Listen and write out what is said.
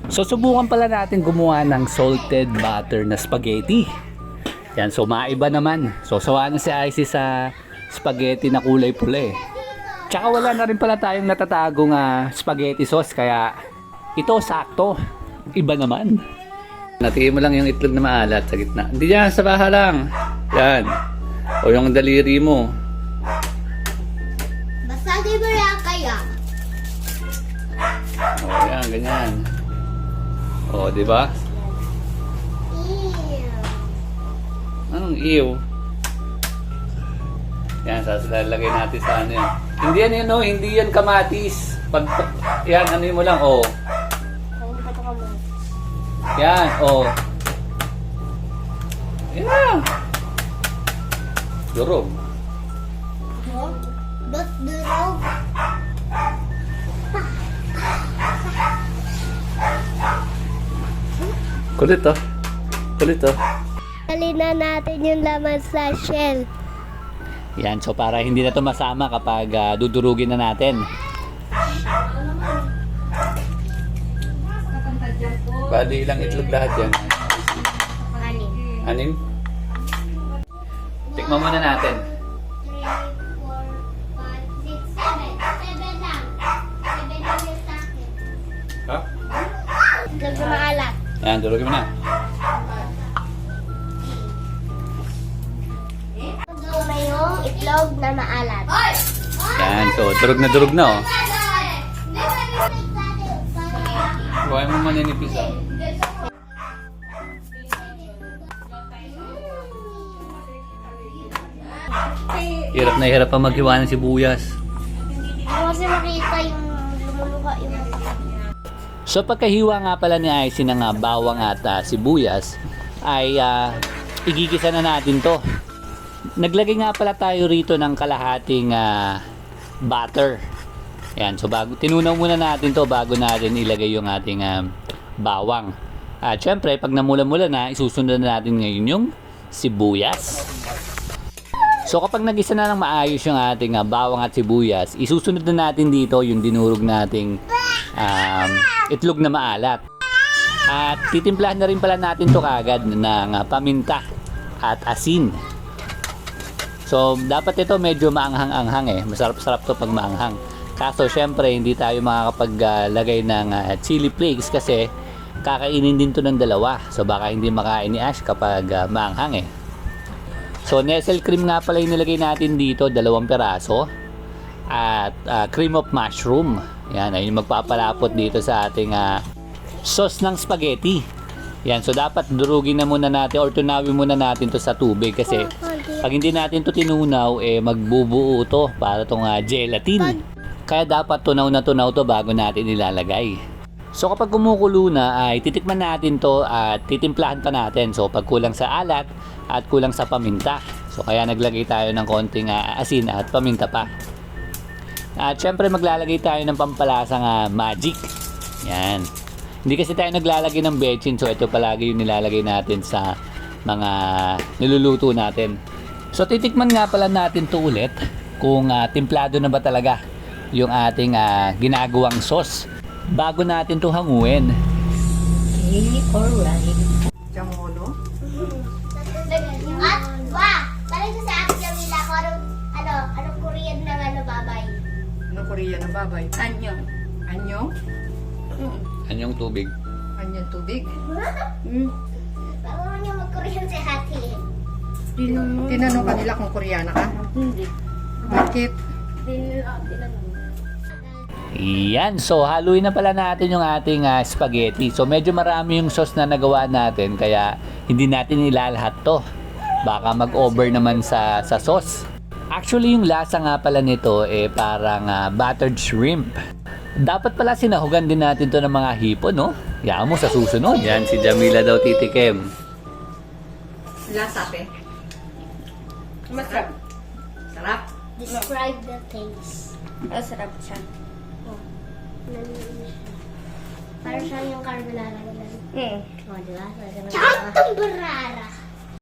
So subukan pala natin gumawa ng salted butter na spaghetti. Yan, so maiba naman. So sawa na si Icy sa spaghetti na kulay pula eh. Tsaka wala na rin pala tayong natatagong spaghetti sauce, kaya ito sakto. Iba naman. Natigay mo lang yung itlog na maalat sa gitna. Hindi yan, sa baha lang. Yan. O yung daliri mo. Basta di ba yan kaya? O yan, ganyan. O, di ba? Ew. Anong ew? Yan, sasalagay natin sa ano yan. Hindi yan yun, no? Hindi yan kamatis. Yan, ano yun mo lang, o. Yan, o. Yan. Durog. Ba't durog? Kulit, oh. Kulit, oh. Dali na natin yung laman sa shell. Yan, so para hindi na ito masama kapag dudurugin na natin. Bali, ilang itlog lahat yan? Anim. Anim? Tikman muna natin. 3, 4, 5, 6, 7. 7 lang. 7 lang yung sa akin. Ha? Itlog na maalat. Yan, durugin mo na. Ito na yung itlog na maalat. Yan, so durog na, oh. Buhay mo maninipis, ah. Hirap na hirap pa maghiwa ng sibuyas. Kasi makita yung lumuluka yung mata. So pagkahiwa nga pala ni Icy ng bawang at sibuyas, ay igigisa na natin to. Naglagay nga pala tayo rito ng kalahating butter. Yan, so tinunaw muna natin to bago natin ilagay yung ating bawang. At syempre, pag namula-mula na, isusunod na natin ngayon yung sibuyas. So kapag nagisa na ng maayos yung ating bawang at sibuyas, isusunod na natin dito yung dinurog nating itlog na maalat. At titimplahan na rin pala natin to kagad ng paminta at asin. So dapat ito medyo maanghang-anghang eh. Masarap-sarap to pag maanghang. Kaso syempre hindi tayo makakapaglagay ng chili flakes kasi kakainin din to ng dalawa. So baka hindi makain ni Ash kapag maanghang eh. So Nestle cream nga pala yung nilagay natin dito, 2 peraso. At cream of mushroom. Yan, ay yung magpapalapot dito sa ating sauce ng spaghetti. Yan, so dapat durugin na muna natin or tunawin muna natin to sa tubig kasi pag hindi natin to tinunaw, magbubuo to para tong gelatin. Kaya dapat tunaw na tunaw to bago natin ilalagay. So kapag kumukulo na, ay titikman natin to at titimplahan pa natin. So pag kulang sa alat at kulang sa paminta. So kaya naglagay tayo ng konting asin at paminta pa. At syempre maglalagay tayo ng pampalasang magic. Yan. Hindi kasi tayo naglalagay ng bechin, so ito palagi yung nilalagay natin sa mga niluluto natin. So titikman nga pala natin to ulit kung timplado na ba talaga yung ating ginagawang sauce bago natin to hanguin. Okay, alright. Jamono? At, wah! Talaga sa akin yung nila ko anong Korean na babay. Ano Korean ang babay? Anyong. Anyong? Anyong tubig. Anyong tubig? Bago mo niya mag-Korean si Hati. Tinanong ka nila kung Koreana ka? Hindi. Bakit? Tinanong. Yan, so haluin na pala natin yung ating spaghetti. So medyo marami yung sauce na nagawa natin kaya hindi natin ilalahat to. Baka mag-over naman sa sauce. Actually yung lasa nga pala nito parang buttered shrimp. Dapat pala sinahugan din natin to ng mga hipon, no? Yaan mo sa susunod. Yan, si Jamila daw titikim. Lasa, pe? Masarap. Sarap? Describe the taste. Masarap siya. Para siyang yung carbonara nila. Mm. O, di ba? Hmm. Tsaka itong barara.